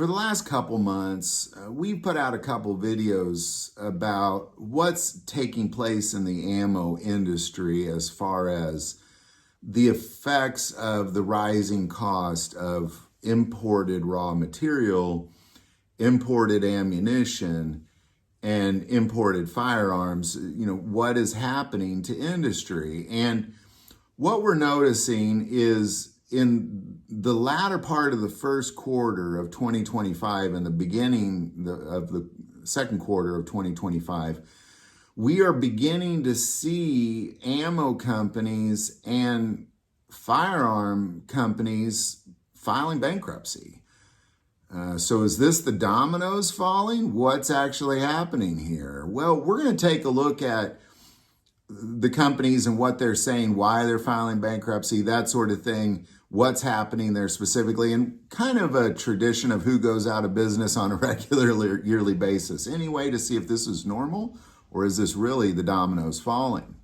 For the last couple months, we've put out a couple videos about what's taking place in the ammo industry as far as the effects of the rising cost of imported raw material, imported ammunition, and imported firearms. What is happening to industry. And what we're noticing is in the latter part of the first quarter of 2025 and the beginning of the second quarter of 2025, we are beginning to see ammo companies and firearm companies filing bankruptcy. So is this the dominoes falling? What's actually happening here? Well, we're going to take a look at the companies and what they're saying, why they're filing bankruptcy, that sort of thing, what's happening there specifically, and kind of a tradition of who goes out of business on a regular yearly basis anyway, to see if this is normal or is this really the dominoes falling.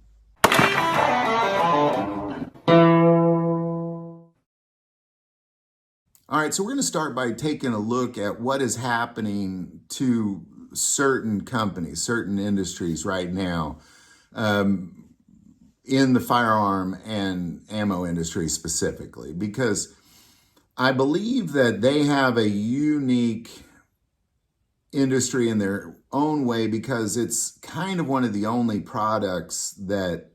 All right, so we're going to start by taking a look at what is happening to certain companies, certain industries right now, in the firearm and ammo industry specifically, because I believe that they have a unique industry in their own way, because it's kind of one of the only products that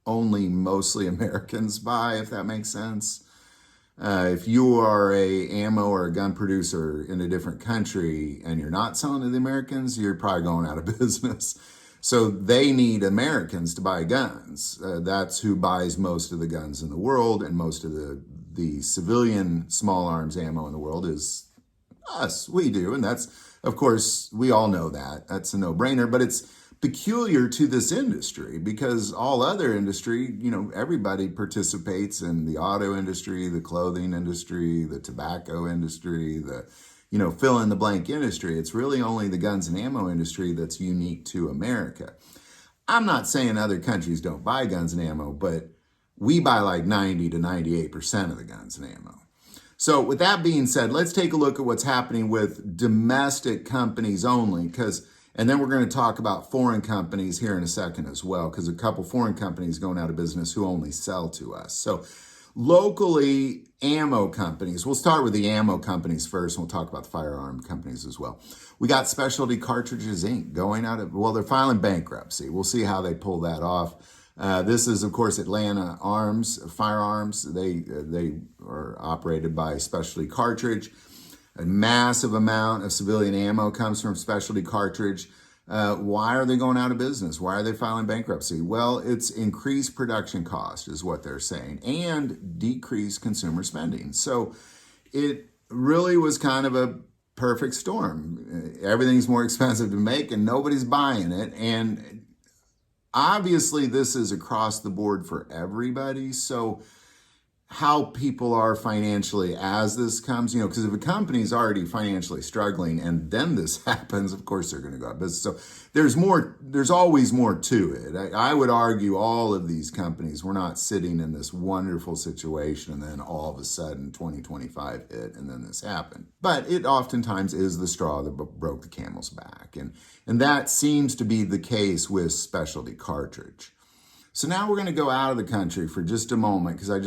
only mostly Americans buy, if that makes sense. If you are a ammo or a gun producer in a different country and you're not selling to the Americans, you're probably going out of business. So they need Americans to buy guns. That's who buys most of the guns in the world, and most of the civilian small arms ammo in the world is us. We do, and that's, of course, we all know that. That's a no-brainer, but it's peculiar to this industry because all other industry, everybody participates in the auto industry, the clothing industry, the tobacco industry, the fill in the blank industry. It's really only the guns and ammo industry that's unique to America. I'm not saying other countries don't buy guns and ammo, but we buy like 90 to 98% of the guns and ammo. So with that being said, let's take a look at what's happening with domestic companies only, and then we're going to talk about foreign companies here in a second as well, because a couple foreign companies going out of business who only sell to us. So locally, ammo companies, we'll start with the ammo companies first, and we'll talk about the firearm companies as well. We got Specialty Cartridges Inc. they're filing bankruptcy. We'll see how they pull that off. This is, of course, Atlanta Firearms. They are operated by Specialty Cartridge. A massive amount of civilian ammo comes from Specialty Cartridge. Why are they going out of business? Why are they filing bankruptcy? Well, it's increased production cost is what they're saying, and decreased consumer spending. So it really was kind of a perfect storm. Everything's more expensive to make and nobody's buying it. And obviously this is across the board for everybody. So how people are financially as this comes, because if a company's already financially struggling and then this happens, of course they're going to go out of business. So there's always more to it. I would argue all of these companies were not sitting in this wonderful situation and then all of a sudden 2025 hit and then this happened. But it oftentimes is the straw that broke the camel's back. And that seems to be the case with Specialty Cartridge. So now we're going to go out of the country for just a moment, because I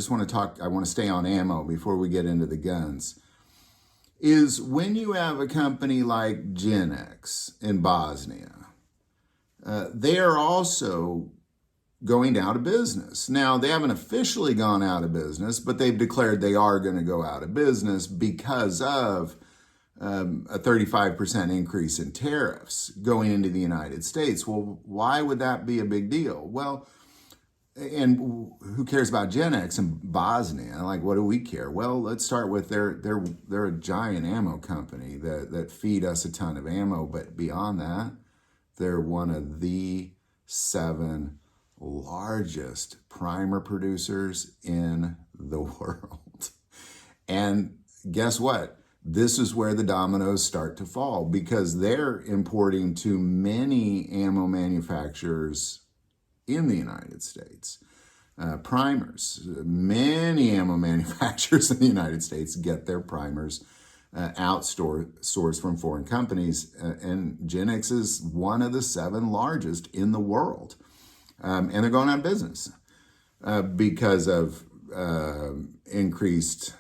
want to stay on ammo before we get into the guns. Is when you have a company like Genex in Bosnia, they are also going out of business. Now, they haven't officially gone out of business, but they've declared they are going to go out of business because of a 35% increase in tariffs going into the United States. Well, why would that be a big deal? Well, and who cares about Genex in Bosnia? Like, what do we care? Well, let's start with they're a giant ammo company that feed us a ton of ammo. But beyond that, they're one of the 7 largest primer producers in the world. And guess what? This is where the dominoes start to fall, because they're importing to many ammo manufacturers in the United States. Primers. Many ammo manufacturers in the United States get their primers outsourced from foreign companies. And Genix is one of the 7 largest in the world. And they're going out of business because of increased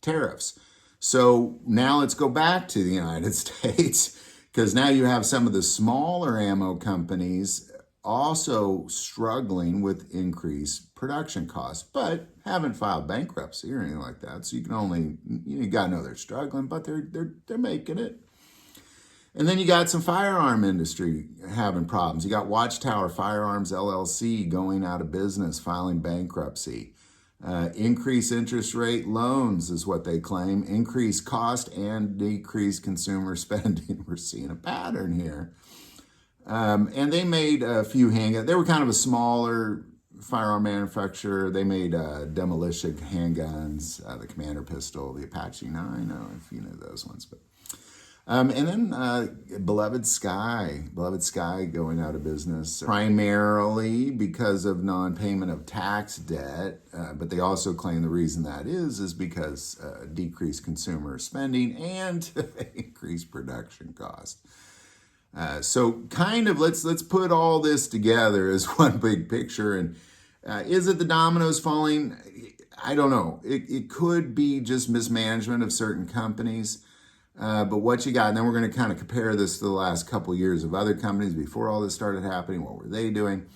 tariffs. So now let's go back to the United States, because now you have some of the smaller ammo companies also struggling with increased production costs, but haven't filed bankruptcy or anything like that. So you got to know they're struggling, but they're making it. And then you got some firearm industry having problems. You got Watchtower Firearms LLC going out of business, filing bankruptcy. Increased interest rate loans is what they claim. Increased cost and decreased consumer spending. We're seeing a pattern here. And they made a few handguns. They were kind of a smaller firearm manufacturer. They made demolition handguns, the Commander pistol, the Apache 9. I don't know if you know those ones, but. And then Beloved Sky going out of business, primarily because of non-payment of tax debt, but they also claim the reason that is because decreased consumer spending and increased production cost. So kind of let's put all this together as one big picture. And is it the dominoes falling? I don't know. It could be just mismanagement of certain companies. But what you got, and then we're going to kind of compare this to the last couple of years of other companies before all this started happening. What were they doing?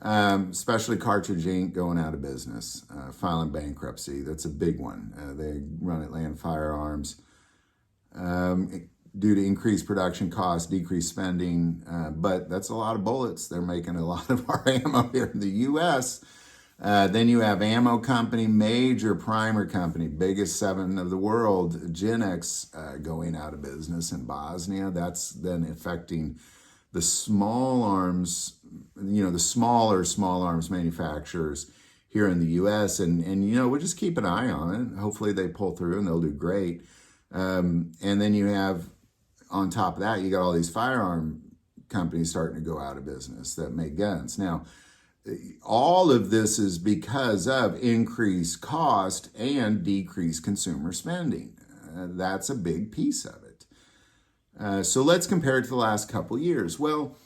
Especially Cartridge Inc. going out of business, filing bankruptcy. That's a big one. They run Atlanta Firearms. Due to increased production costs, decreased spending, but that's a lot of bullets. They're making a lot of our ammo here in the U.S. Then you have ammo company, major primer company, biggest 7 of the world, Genix, going out of business in Bosnia. That's then affecting the small arms, the smaller small arms manufacturers here in the U.S. And we'll just keep an eye on it. Hopefully they pull through and they'll do great. And then you have, on top of that, you got all these firearm companies starting to go out of business that make guns. Now, all of this is because of increased cost and decreased consumer spending. That's a big piece of it. So let's compare it to the last couple of years. Well,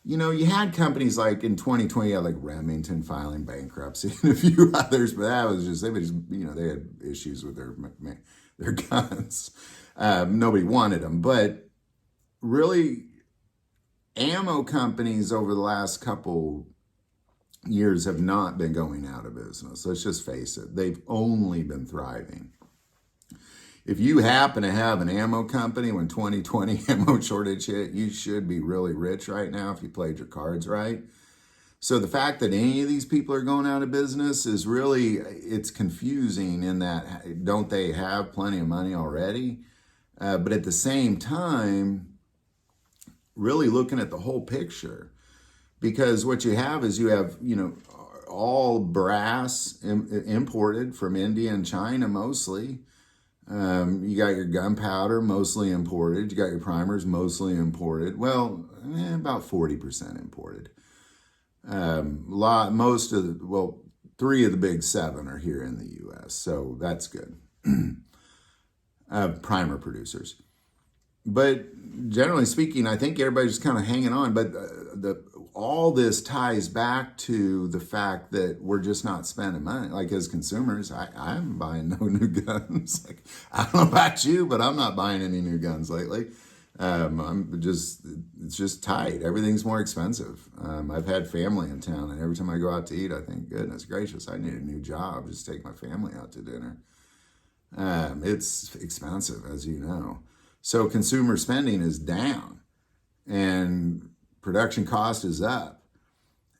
you had companies like in 2020, like Remington filing bankruptcy and a few others, but that was just, they had issues with their guns. Nobody wanted them, but really ammo companies over the last couple years have not been going out of business. Let's just face it. They've only been thriving. If you happen to have an ammo company when 2020 ammo shortage hit, you should be really rich right now if you played your cards right. So the fact that any of these people are going out of business is really, it's confusing in that, don't they have plenty of money already? But at the same time, really looking at the whole picture, because what you have is all brass imported from India and China mostly. You got your gunpowder mostly imported. You got your primers mostly imported. Well, about 40% imported. 3 of the big 7 are here in the U.S., so that's good. Primer producers. But generally speaking, I think everybody's just kind of hanging on. But all this ties back to the fact that we're just not spending money. Like as consumers, I'm buying no new guns. Like, I don't know about you, but I'm not buying any new guns lately. It's just tight. Everything's more expensive. I've had family in town, and every time I go out to eat, I think, goodness gracious, I need a new job. Just take my family out to dinner. It's expensive, as you know. So consumer spending is down and production cost is up.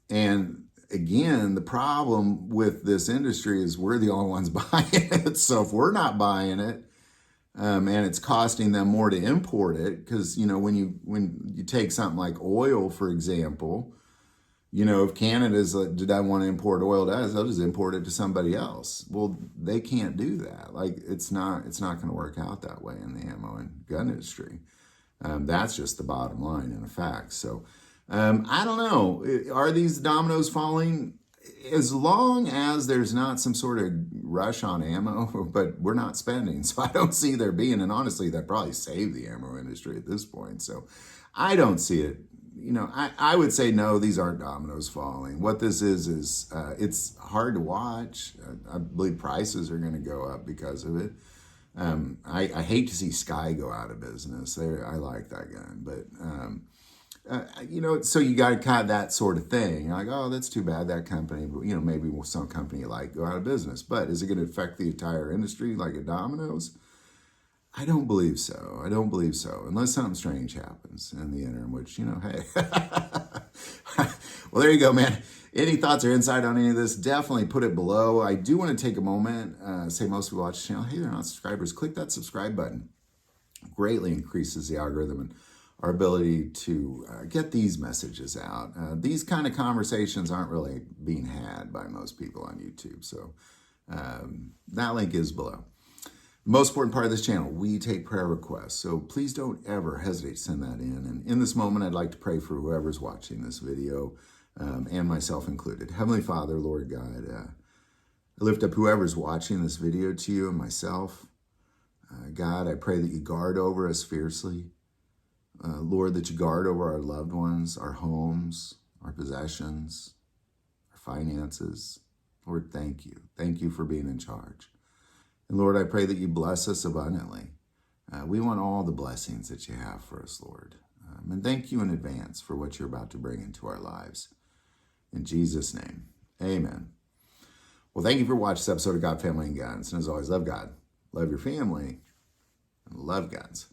And again, the problem with this industry is we're the only ones buying it. So if we're not buying it, and it's costing them more to import it, because when you take something like oil, for example, if Canada's did I want to import oil to us, they'll just import it to somebody else. Well, they can't do that. Like it's not going to work out that way in the ammo and gun industry. That's just the bottom line in effect. So I don't know. Are these dominoes falling? as long as there's not some sort of rush on ammo, but we're not spending, so I don't see there being, and honestly, that probably saved the ammo industry at this point. So I don't see it. I would say no, these aren't dominoes falling. What this is it's hard to watch. I believe prices are going to go up because of it. I hate to see Sky go out of business. I like that gun, but so you got kind of that sort of thing. You're like, oh, that's too bad that company, but maybe some company you like go out of business. But is it going to affect the entire industry like a Domino's? I don't believe so. I don't believe so, unless something strange happens in the interim, which, hey. Well, there you go, man. Any thoughts or insight on any of this, definitely put it below. I do want to take a moment, say most people watch the channel, hey, they're not subscribers. Click that subscribe button. Greatly increases the algorithm and our ability to get these messages out. These kind of conversations aren't really being had by most people on YouTube. So that link is below. Most important part of this channel, we take prayer requests. So please don't ever hesitate to send that in. And in this moment, I'd like to pray for whoever's watching this video, and myself included. Heavenly Father, Lord God, I lift up whoever's watching this video to you and myself. God, I pray that you guard over us fiercely. Lord, that you guard over our loved ones, our homes, our possessions, our finances. Lord, thank you. Thank you for being in charge. And Lord, I pray that you bless us abundantly. We want all the blessings that you have for us, Lord. And thank you in advance for what you're about to bring into our lives. In Jesus' name, amen. Well, thank you for watching this episode of God, Family, and Guns. And as always, love God, love your family, and love guns.